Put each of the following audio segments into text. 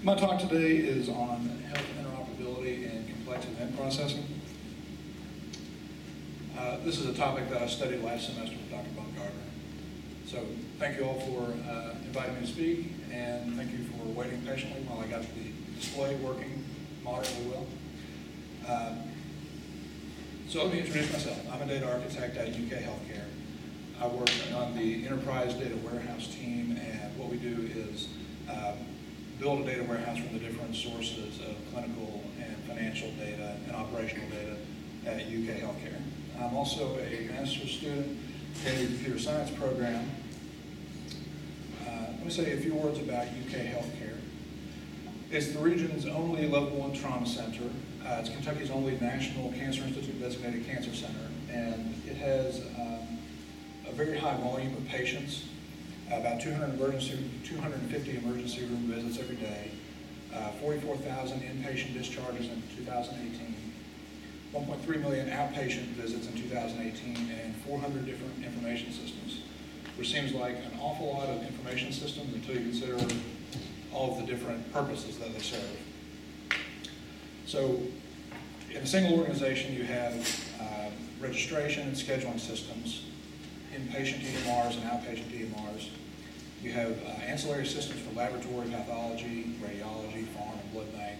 My talk today is on health interoperability and complex event processing. This is a topic that I studied last semester with Dr. Baumgartner. So thank you all for inviting me to speak, and thank you for waiting patiently while I got the display working moderately well. So let me introduce myself. I'm a data architect at UK-Computer. I work on the enterprise data warehouse team, and what we do is build a data warehouse from the different sources of clinical and financial data and operational data at UK-Computer. I'm also a master's student in the computer science program. Let me say a few words about UK-Computer. It's the region's only level 1 trauma center. It's Kentucky's only National Cancer Institute designated cancer center, and it has a very high volume of patients. About 250 emergency room visits every day, 44,000 inpatient discharges in 2018, 1.3 million outpatient visits in 2018, and 400 different information systems, which seems like an awful lot of information systems until you consider all of the different purposes that they serve. So in a single organization, you have registration and scheduling systems, inpatient EMRs and outpatient EMRs. You have ancillary systems for laboratory pathology, radiology, pharma, and blood bank.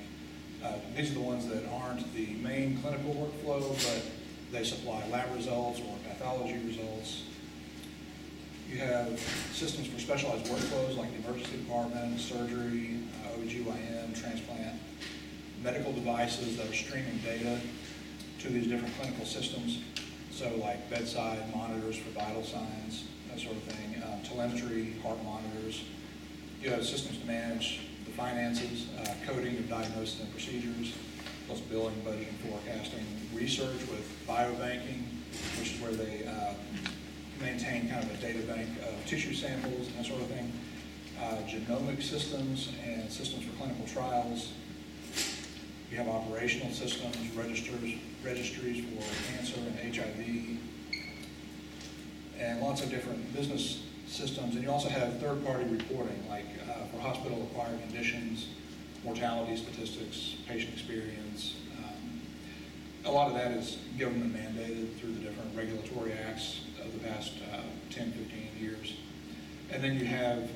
These are the ones that aren't the main clinical workflow, but they supply lab results or pathology results. You have systems for specialized workflows like the emergency department, surgery, OB/GYN, transplant, medical devices that are streaming data to these different clinical systems. So like bedside monitors for vital signs, that sort of thing, telemetry, heart monitors. You have systems to manage the finances, coding of diagnosis and procedures, plus billing, budgeting, forecasting, research with biobanking, which is where they maintain kind of a data bank of tissue samples and that sort of thing. Genomic systems and systems for clinical trials. You have operational systems, registries for cancer and HIV, and lots of different business systems. And you also have third-party reporting, like for hospital-acquired conditions, mortality statistics, patient experience. A lot of that is government mandated through the different regulatory acts of the past 10, 15 years. And then you have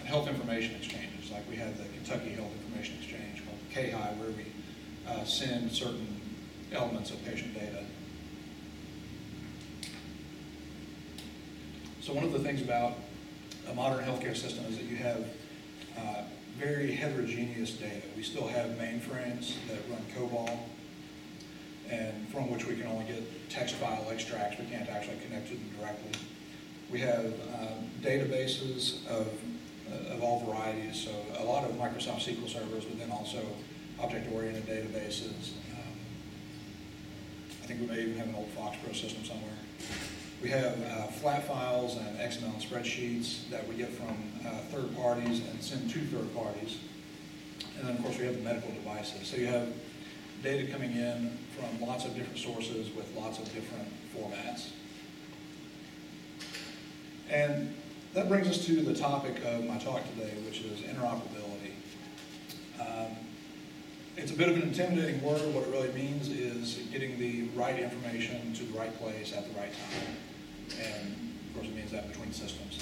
health information exchanges, like we have the Kentucky Health Information Exchange called KHI, where we send certain elements of patient data. So one of the things about a modern healthcare system is that you have very heterogeneous data. We still have mainframes that run COBOL, and from which we can only get text file extracts. We can't actually connect to them directly. We have databases of all varieties, so a lot of Microsoft SQL servers, but then also object-oriented databases. I think we may even have an old Foxborough system somewhere. We have flat files and XML spreadsheets that we get from third parties and send to third parties. And then, of course, we have the medical devices. So you have data coming in from lots of different sources with lots of different formats. And that brings us to the topic of my talk today, which is interoperability. It's a bit of an intimidating word. What it really means is getting the right information to the right place at the right time. And of course it means that between systems.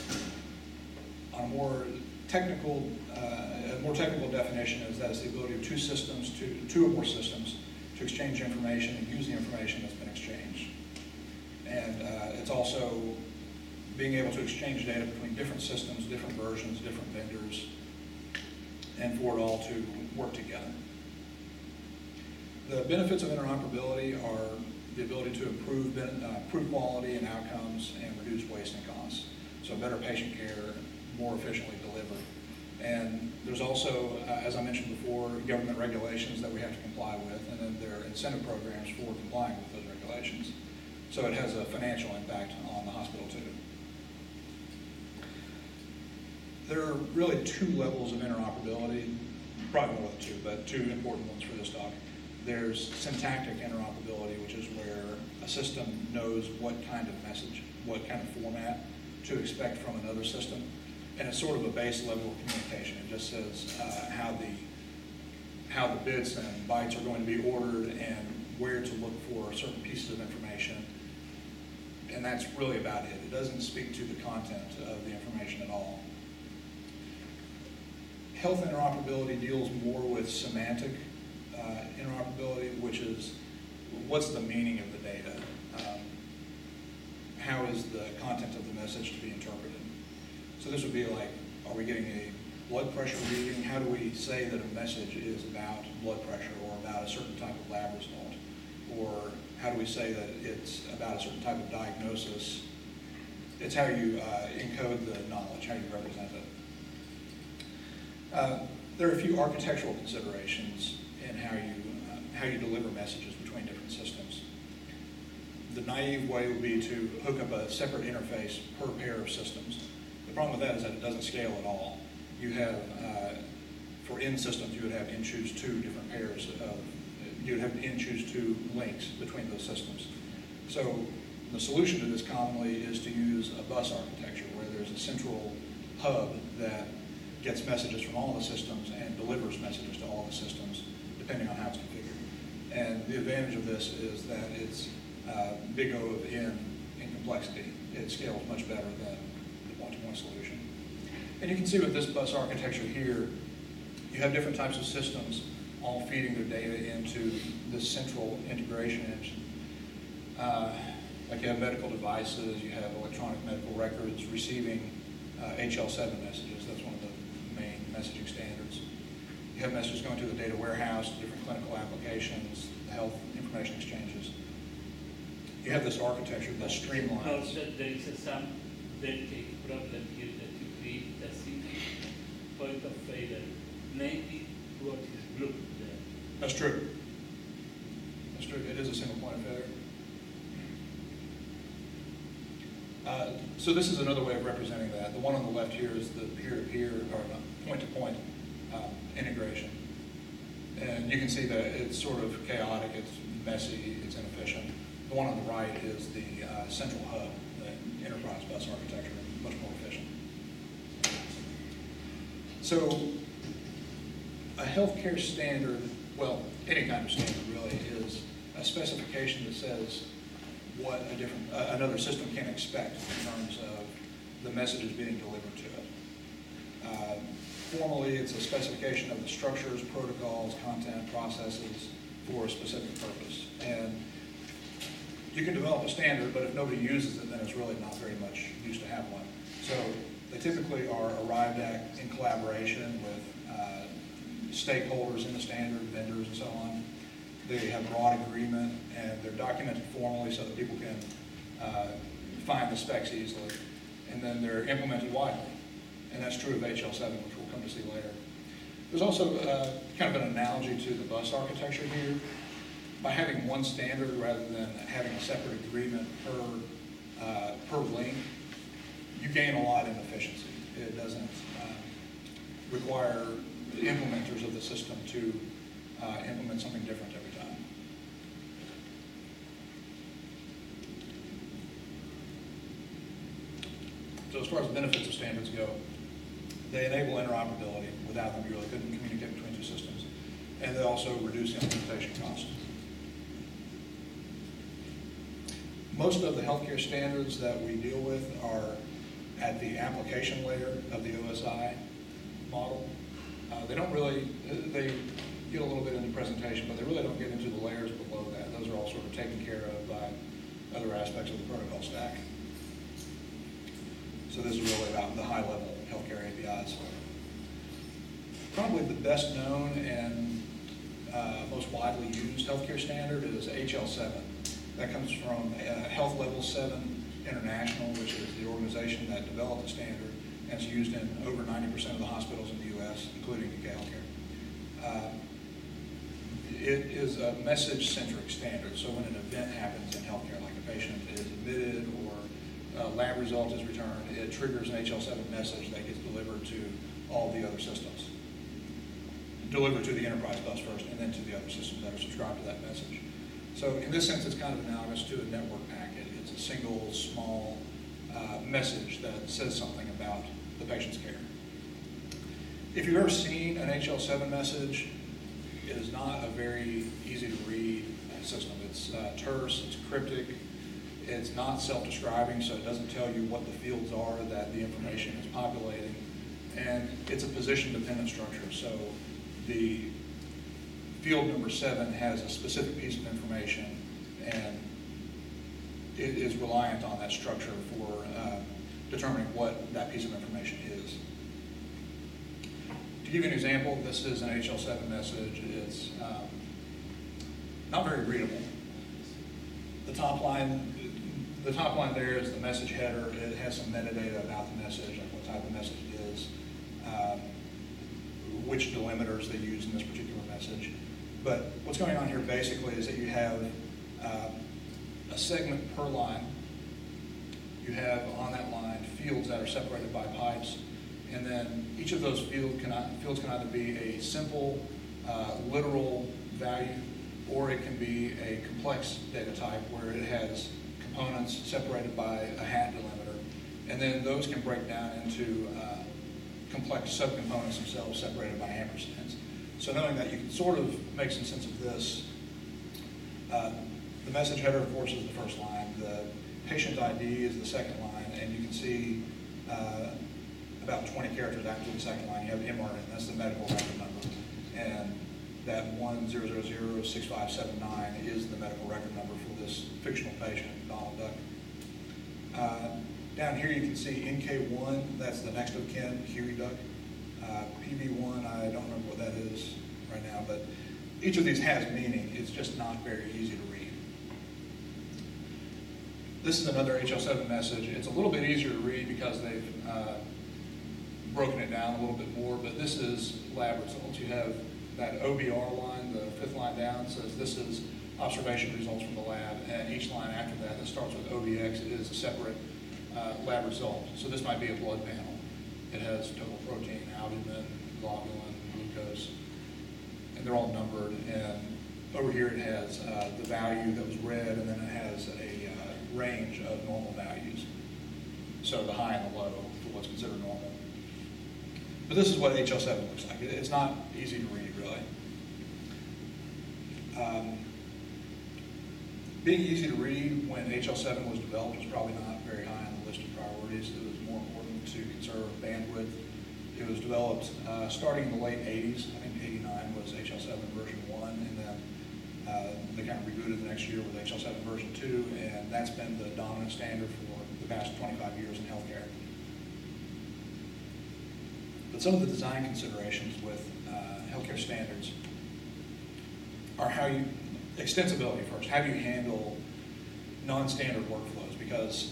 On a more technical definition is that it's the ability of two or more systems to exchange information and use the information that's been exchanged. And it's also being able to exchange data between different systems, different versions, different vendors, and for it all to work together. The benefits of interoperability are the ability to improve quality and outcomes and reduce waste and costs. So better patient care, more efficiently delivered. And there's also, as I mentioned before, government regulations that we have to comply with, and then there are incentive programs for complying with those regulations. So it has a financial impact on the hospital too. There are really two levels of interoperability, probably more than two, but two important ones for this talk. There's syntactic interoperability, which is where a system knows what kind of message, what kind of format to expect from another system. And it's sort of a base level of communication. It just says how the how the bits and bytes are going to be ordered and where to look for certain pieces of information. And that's really about it. It doesn't speak to the content of the information at all. Health interoperability deals more with semantic interoperability, which is what's the meaning of the data? How is the content of the message to be interpreted? So this would be like, are we getting a blood pressure reading? How do we say that a message is about blood pressure or about a certain type of lab result? Or how do we say that it's about a certain type of diagnosis? It's how you encode the knowledge, how you represent it. There are a few architectural considerations in how you deliver messages between different systems. The naive way would be to hook up a separate interface per pair of systems. The problem with that is that it doesn't scale at all. You have, for N systems, you would have N choose 2 different pairs of, you would have N choose 2 links between those systems. So the solution to this commonly is to use a bus architecture where there's a central hub that gets messages from all the systems and delivers messages to all the systems, depending on how it's configured. And the advantage of this is that it's big O of N in complexity. It scales much better than the point-to-point solution. And you can see with this bus architecture here, you have different types of systems all feeding their data into this central integration engine. Like you have medical devices, you have electronic medical records receiving HL7 messages. That's one of the main messaging standards. You have messages going to the data warehouse, different clinical applications, the health information exchanges. You have this architecture that streamlines. Also, there is some dedicated problem here that you create a single point of failure, namely what is blue there. That's true. That's true. It is a single point of failure. So this is another way of representing that. The one on the left here is the peer-to-peer or point-to-point integration. And you can see that it's sort of chaotic, it's messy, it's inefficient. The one on the right is the central hub, the enterprise bus architecture, much more efficient. So a healthcare standard, well, any kind of standard really, is a specification that says what another system can expect in terms of the messages being delivered to it. Formally, it's a specification of the structures, protocols, content, processes for a specific purpose. And you can develop a standard, but if nobody uses it, then it's really not very much use to have one. So they typically are arrived at in collaboration with stakeholders in the standard, vendors, and so on. They have broad agreement, and they're documented formally so that people can find the specs easily. And then they're implemented widely. And that's true of HL7, which we'll come to see later. There's also kind of an analogy to the bus architecture here. By having one standard rather than having a separate agreement per link, you gain a lot in efficiency. It doesn't require the implementers of the system to implement something different every time. So as far as the benefits of standards go, they enable interoperability. Without them, you really couldn't communicate between two systems. And they also reduce implementation costs. Most of the healthcare standards that we deal with are at the application layer of the OSI model. They don't really, they get a little bit in the presentation, but they really don't get into the layers below that. Those are all sort of taken care of by other aspects of the protocol stack. So this is really about the high-level healthcare APIs. Probably the best known and most widely used healthcare standard is HL7. That comes from Health Level 7 International, which is the organization that developed the standard, and it's used in over 90% of the hospitals in the U.S., including UK Healthcare. It is a message-centric standard, so when an event happens in healthcare, like a patient is admitted or a lab result is returned, it triggers an HL7 message that gets delivered to all the other systems. Delivered to the enterprise bus first, and then to the other systems that are subscribed to that message. So in this sense, it's kind of analogous to a network packet. It's a single, small message that says something about the patient's care. If you've ever seen an HL7 message, it is not a very easy to read system. It's terse, it's cryptic, it's not self-describing, so it doesn't tell you what the fields are that the information is populating, and it's a position-dependent structure. So the field number 7 has a specific piece of information, and it is reliant on that structure for determining what that piece of information is. To give you an example, this is an HL7 message. It's not very readable. The top line there is the message header. It has some metadata about the message, like what type of message it is, which delimiters they use in this particular message. But what's going on here basically is that you have a segment per line. You have on that line fields that are separated by pipes, and then each of those fields can either be a simple literal value, or it can be a complex data type where it has components separated by a hat delimiter, and then those can break down into complex subcomponents themselves separated by ampersands. So knowing that, you can sort of make some sense of this. The message header, of course, is the first line. The patient ID is the second line, and you can see about 20 characters after the second line. You have MRN, that's the medical record number, and that 10006579 is the medical record number for this fictional patient, Donald Duck. Down here you can see NK1, that's the next of kin, Huey Duck. PV1, I don't remember what that is right now, but each of these has meaning. It's just not very easy to read. This is another HL7 message. It's a little bit easier to read because they've broken it down a little bit more, but this is lab results. You have that OBR line, the fifth line down, says this is observation results from the lab, and each line after that starts with OBX is a separate lab result. So this might be a blood panel. It has total protein, albumin, globulin, glucose, and they're all numbered. And over here it has the value that was read, and then it has a range of normal values. So the high and the low for what's considered normal. But this is what HL7 looks like. It's not easy to read, really. Being easy to read when HL7 was developed was probably not very high on the list of priorities. It was more important to conserve bandwidth. It was developed starting in the late 80s. I think 89 was HL7 version 1, and then they kind of rebooted the next year with HL7 version 2, and that's been the dominant standard for the past 25 years in healthcare. But some of the design considerations with healthcare standards are how you, extensibility first, how do you handle non-standard workflows? Because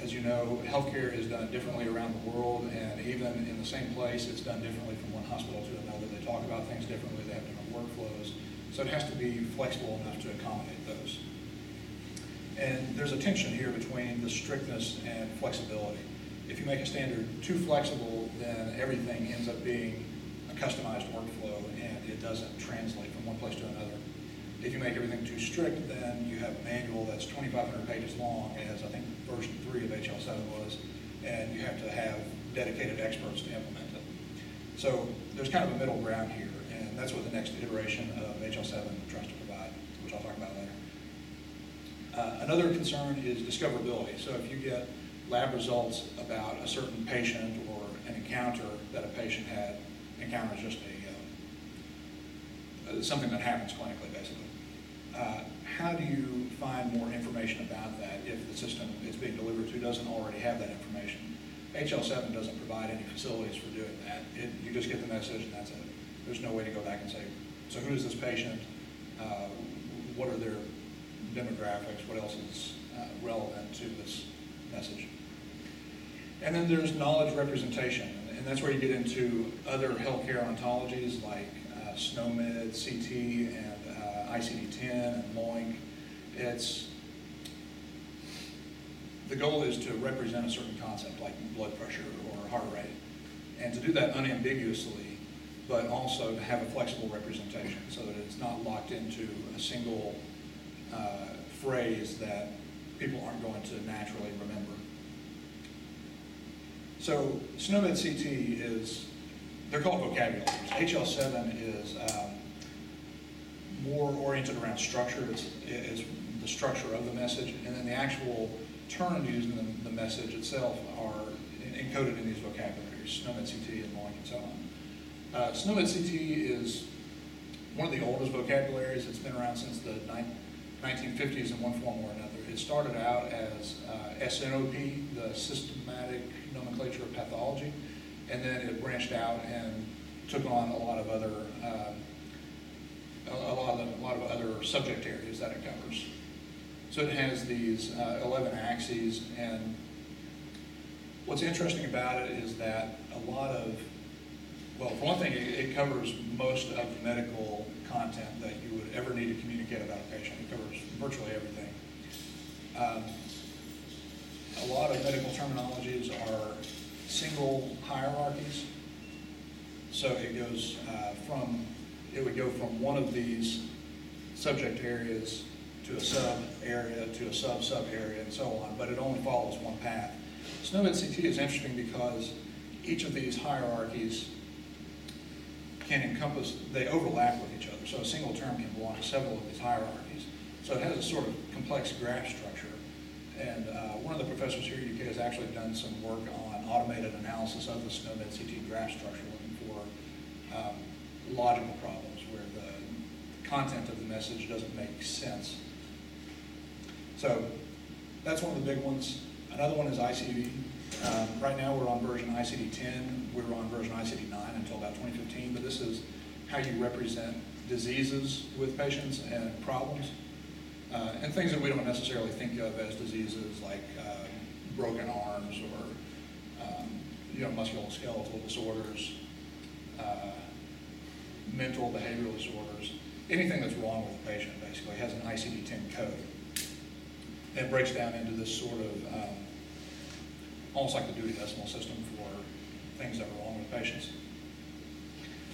as you know, healthcare is done differently around the world, and even in the same place, it's done differently from one hospital to another. They talk about things differently, they have different workflows, so it has to be flexible enough to accommodate those. And there's a tension here between the strictness and flexibility. If you make a standard too flexible, then everything ends up being a customized workflow, and it doesn't translate from one place to another. If you make everything too strict, then you have a manual that's 2,500 pages long, as I think version 3 of HL7 was, and you have to have dedicated experts to implement it. So there's kind of a middle ground here, and that's what the next iteration of HL7 tries to provide, which I'll talk about later. Another concern is discoverability. So if you get lab results about a certain patient or an encounter that a patient had, encounter is just something that happens clinically, basically. How do you find more information about that if the system it's being delivered to doesn't already have that information? HL7 doesn't provide any facilities for doing that. You just get the message and that's it. There's no way to go back and say, so who is this patient? What are their demographics? What else is relevant to this message? And then there's knowledge representation, and that's where you get into other healthcare ontologies like SNOMED-CT and ICD-10 and LOINC. The goal is to represent a certain concept like blood pressure or heart rate, and to do that unambiguously, but also to have a flexible representation so that it's not locked into a single phrase that people aren't going to naturally remember. So SNOMED-CT they're called vocabularies. HL7 is more oriented around structure. It's the structure of the message, and then the actual terms used in the message itself are encoded in these vocabularies, SNOMED-CT and LOINC and so on. SNOMED-CT is one of the oldest vocabularies. It's been around since the 1950s in one form or another. It started out as SNOP, the Systematic Nomenclature of Pathology, and then it branched out and took on a lot of other subject areas that it covers. So it has these 11 axes, and what's interesting about it is that a lot of, well, for one thing, it covers most of the medical content that you would ever need to communicate about a patient. It covers virtually everything. A lot of medical terminologies are single hierarchies. So it goes it would go from one of these subject areas to a sub area to a sub area and so on, but it only follows one path. SNOMED-CT is interesting because each of these hierarchies can encompass, they overlap with each other. So a single term can belong to several of these hierarchies. So it has a sort of complex graph structure. And one of the professors here at UK has actually done some work on automated analysis of the SNOMED-CT graph structure, looking for logical problems where the content of the message doesn't make sense. So that's one of the big ones. Another one is ICD. Right now we're on version ICD-10. We were on version ICD-9 until about 2015, but this is how you represent diseases with patients and problems, and things that we don't necessarily think of as diseases, like broken arms or musculoskeletal disorders, mental behavioral disorders. Anything that's wrong with the patient basically has an ICD-10 code. It breaks down into this sort of almost like the Dewey Decimal System for things that are wrong with patients.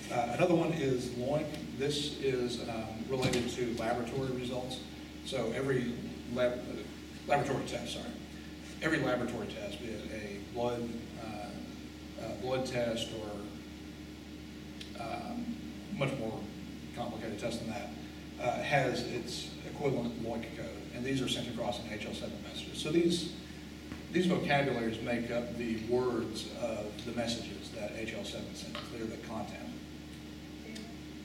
Another one is LOINC. This is related to laboratory results. So every laboratory test, every laboratory test, be it a blood test or much more complicated test than that, has its equivalent LOINC code, and these are sent across in HL7 messages. So these vocabularies make up the words of the messages that HL7 sends. They're the content.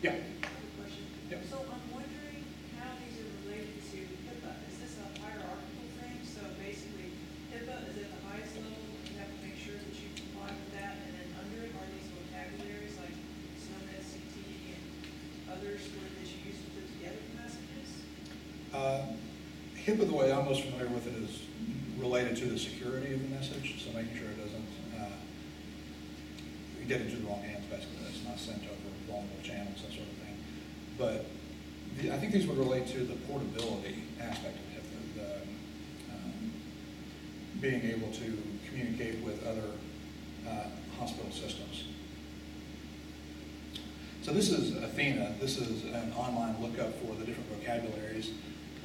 Yeah. I have a question. Yeah. So I'm wondering how these are related to HIPAA. Is this a hierarchical thing? So basically, HIPAA is at the highest level. You have to make sure that you comply with that, and then under it are these vocabularies like SNOMED-CT and others that you use to put together the messages. HIPAA, the way I'm most familiar with it, is related to the security of the message, so making sure it doesn't get into the wrong hands, basically. It's not sent over vulnerable channels, that sort of thing. But I think these would relate to the portability aspect of HIPAA, being able to communicate with other hospital systems. So this is Athena. This is an online lookup for the different vocabularies.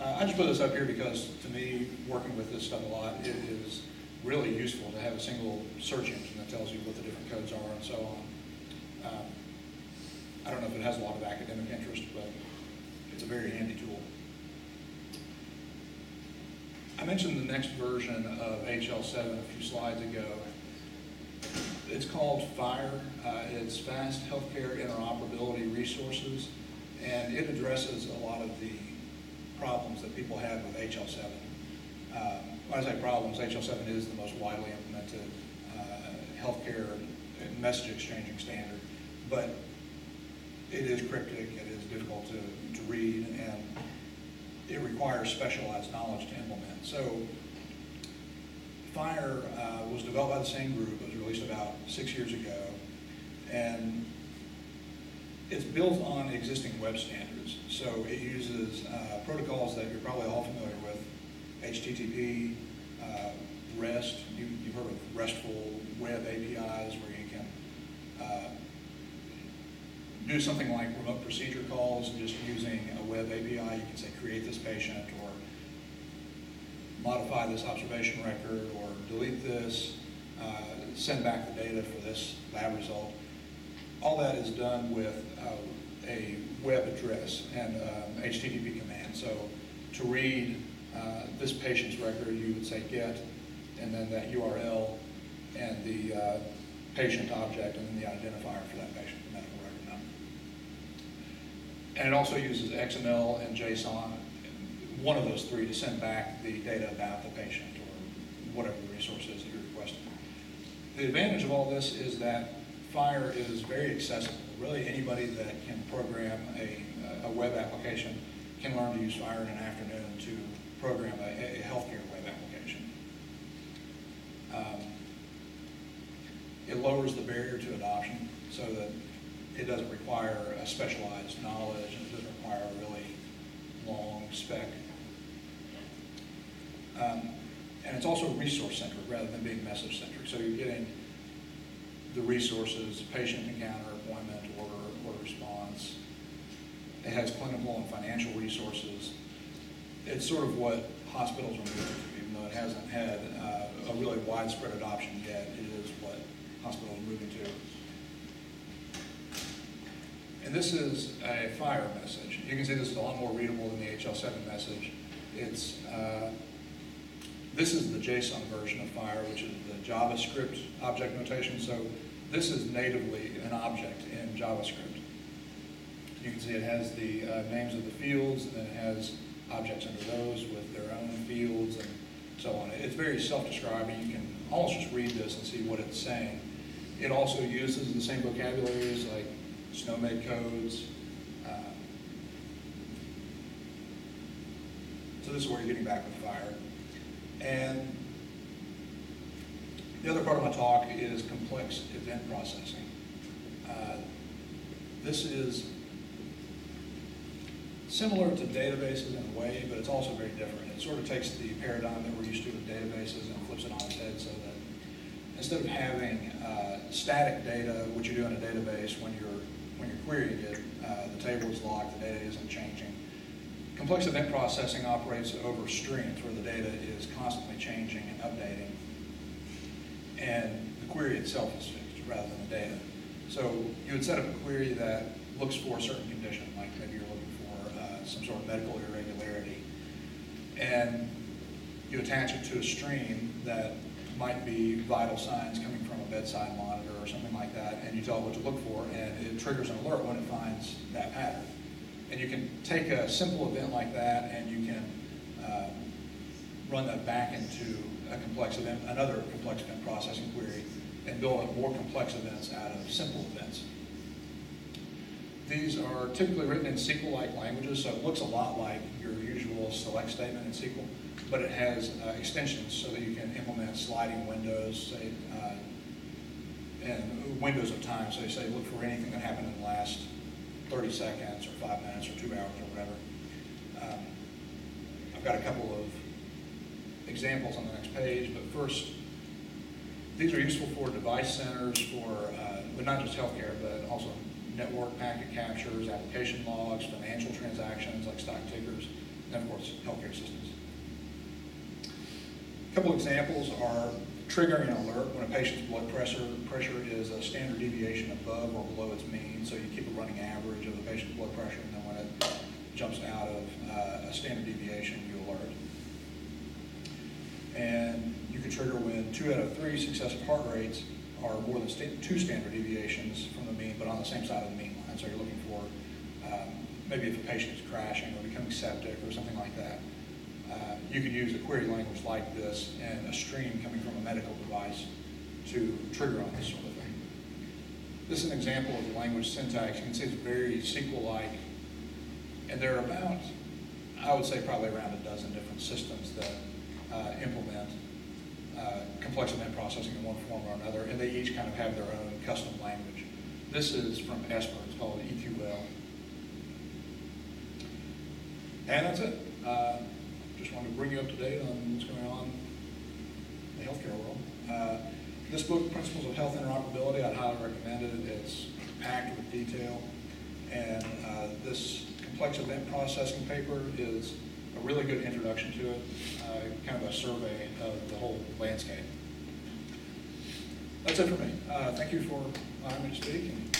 I just put this up here because, to me, working with this stuff a lot, it is really useful to have a single search engine that tells you what the different codes are and so on. I don't know if it has a lot of academic interest, but it's a very handy tool. I mentioned the next version of HL7 a few slides ago. It's called FHIR. It's Fast Healthcare Interoperability Resources, and it addresses a lot of the problems that people have with HL7. When I say problems, HL7 is the most widely implemented healthcare message exchanging standard, but it is cryptic, it is difficult to read, and it requires specialized knowledge to implement. So FHIR was developed by the same group. It was released about 6 years ago, and it's built on existing web standards. So it uses protocols that you're probably all familiar with: HTTP, REST. You've heard of RESTful web APIs, where you can do something like remote procedure calls just using a web API. You can say, create this patient, or modify this observation record, or delete this, send back the data for this lab result. All that is done with a web address and HTTP command. So to read this patient's record, you would say get, and then that URL and the patient object, and then the identifier for that patient, the medical record number. And it also uses XML and JSON, one of those three, to send back the data about the patient or whatever the resource is that you're requesting. The advantage of all this is that FHIR is very accessible. Really, anybody that can program a web application can learn to use FHIR in an afternoon to program a healthcare web application. It lowers the barrier to adoption so that it doesn't require a specialized knowledge, and it doesn't require a really long spec. And it's also resource-centric rather than being message-centric. So you're getting the resources, patient encounter, appointment, order response. It has clinical and financial resources. It's sort of what hospitals are moving to, even though it hasn't had a really widespread adoption yet. It is what hospitals are moving to. And this is a FHIR message. You can see this is a lot more readable than the HL7 message. It's this is the JSON version of FHIR, which is the JavaScript object notation. So this is natively an object in JavaScript. You can see it has the names of the fields, and then it has objects under those with their own fields and so on. It's very self-describing. You can almost just read this and see what it's saying. It also uses the same vocabularies like SNOMED codes. So this is where you're getting back with FHIR. And the other part of my talk is complex event processing. This is similar to databases in a way, but it's also very different. It sort of takes the paradigm that we're used to with databases and flips it on its head, so that instead of having static data, which you do in a database when you're querying it, the table is locked, the data isn't changing. Complex event processing operates over streams where the data is constantly changing and updating, and the query itself is fixed rather than the data. So you would set up a query that looks for a certain condition, like maybe you're looking for some sort of medical irregularity, and you attach it to a stream that might be vital signs coming from a bedside monitor or something like that, and you tell it what to look for, and it triggers an alert when it finds that pattern. And you can take a simple event like that, and you can run that back into a complex event, another complex event processing query, and build up more complex events out of simple events. These are typically written in SQL-like languages, so it looks a lot like your usual select statement in SQL, but it has extensions so that you can implement sliding windows, say, and windows of time. So you say, look for anything that happened in the last 30 seconds or 5 minutes or 2 hours or whatever. I've got a couple of examples on the next page, but first, these are useful for device centers, for, but not just healthcare, but also network packet captures, application logs, financial transactions like stock tickers, and of course, healthcare systems. A couple examples are triggering an alert when a patient's blood pressure is a standard deviation above or below its mean. So you keep a running average of the patient's blood pressure, and then when it jumps out of a standard deviation, you alert. And you can trigger when 2 out of 3 successive heart rates are more than 2 standard deviations from the mean, but on the same side of the mean line. So you're looking for maybe if a patient is crashing or becoming septic or something like that. You can use a query language like this and a stream coming from a medical device to trigger on this sort of thing. This is an example of the language syntax. You can see it's very SQL-like, and there are about, I would say probably around a dozen different systems that implement complex event processing in one form or another, and they each kind of have their own custom language. This is from Esper. It's called EQL. And that's it. Just wanted to bring you up to date on what's going on in the healthcare world. This book, Principles of Health Interoperability, I'd highly recommend it. It's packed with detail. And this complex event processing paper is a really good introduction to it, kind of a survey of the whole landscape. That's it for me. Thank you for allowing me to speak.